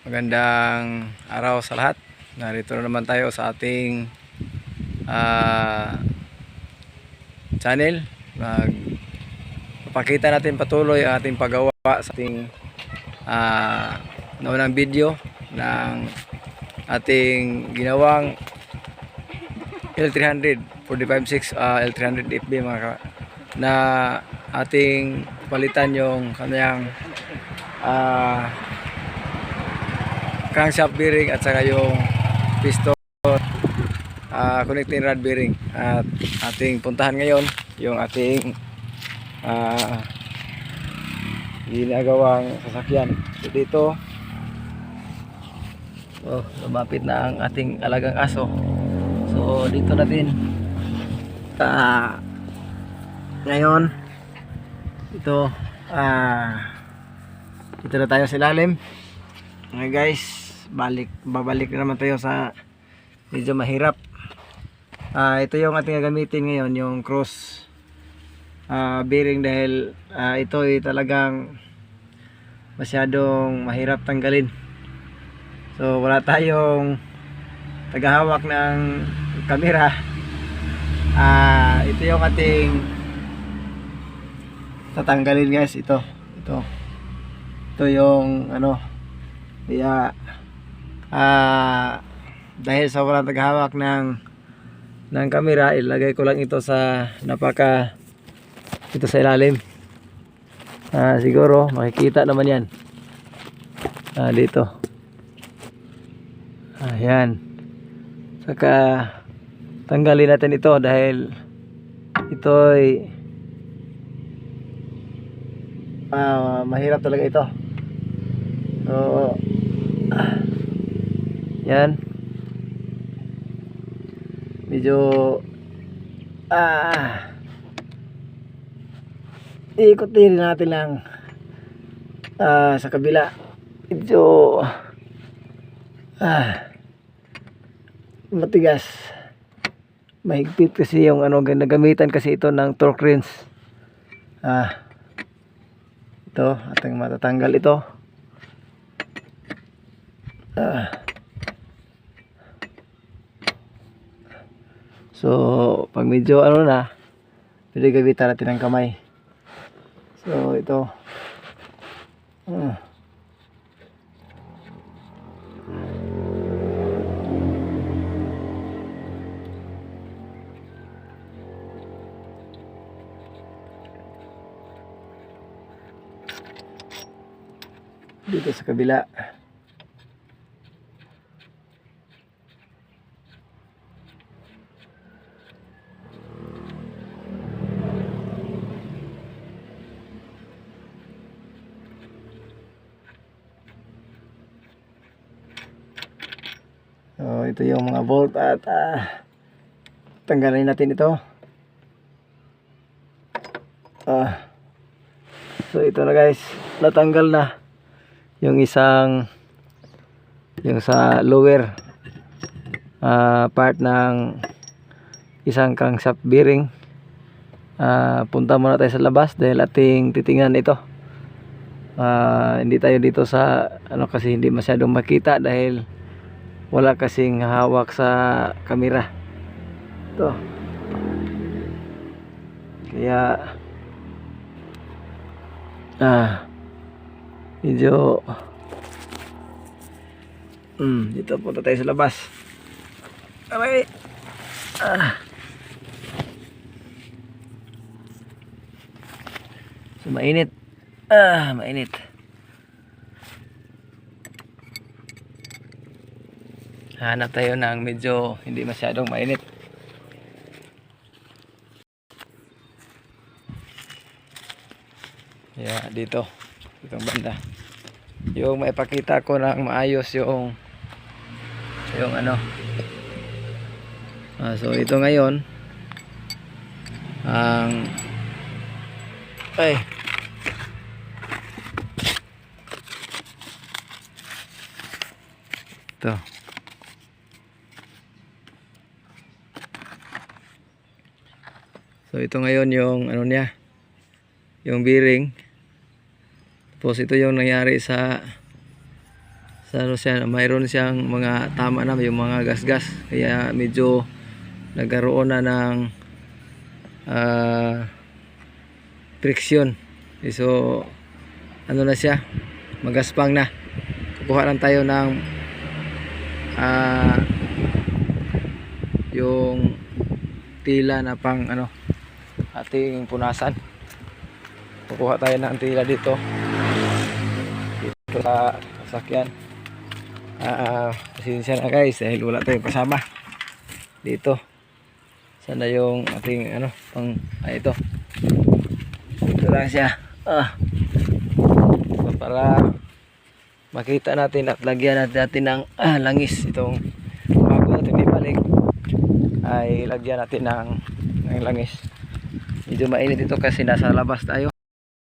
Magandang araw sa lahat. Narito na naman tayo sa ating channel. Papakita natin patuloy ang ating paggawa sa ating naunang video ng ating ginawang L300 45.6 L300 FB na ating palitan yung kanyang crankshaft bearing at saka yung piston connecting rod bearing. At ating puntahan ngayon yung ating ginagawang sasakyan. So dito lumapit na ang ating alagang aso. So dito natin ngayon ito dito na tayo sa ilalim. Okay guys, babalik na naman tayo sa medyo mahirap. Ito yung ating gagamitin ngayon, yung cross bearing, dahil ito ay talagang masyadong mahirap tanggalin. So wala tayong tagahawak ng camera. Ito yung ating tatanggalin guys. Ito yung ano. Kaya dahil sa walang taghawak ng camera, ilagay ko lang ito sa ito sa ilalim. Siguro makikita naman yan dito. Ayan. Saka tanggalin natin ito dahil ito ay mahirap talaga ito. So yan, medyo ikutin natin lang sa kabila. Medyo matigas, mahigpit kasi yung nagamitan kasi ito ng torque wrench. Ito ating matatanggal ito. So pag medyo na, pwede gamitan natin ng kamay. So ito dito sa kabila. So ito yung mga bolt at tanggalin natin ito. So ito na guys, natanggal na yung yung sa lower part ng isang crankshaft bearing. Punta muna tayo sa labas dahil ating titingnan ito. Hindi tayo dito sa kasi hindi masyadong makita dahil wala kasing hawak sa camera ito. Kaya medyo dito punta tayo sa labas. Okay. So mainit. Mainit. Hanap tayo ng medyo hindi masyadong mainit. Dito. Itong banda. Yung maipakita ko ng maayos yung so ito ngayon ang ito. So ito ngayon yung niya, yung bearing. Tapos ito yung nangyari sa sa ano siya, mayroon siyang mga tama na yung mga gas-gas, kaya medyo nagkaroon na ng friction. So ano na siya, magaspang na. Kukuha lang tayo ng yung tila na pang ano ating punasan. Kukuha tayo ng tila dito sa sasakyan. Pasensya na guys dahil wala tayong kasama dito. Sana yung ating ano pang ito lang siya so, para makita natin at lagyan natin ng langis itong bago natin ibalik ay lagyan natin ng langis. Medyo mainit ito kasi nasa labas tayo.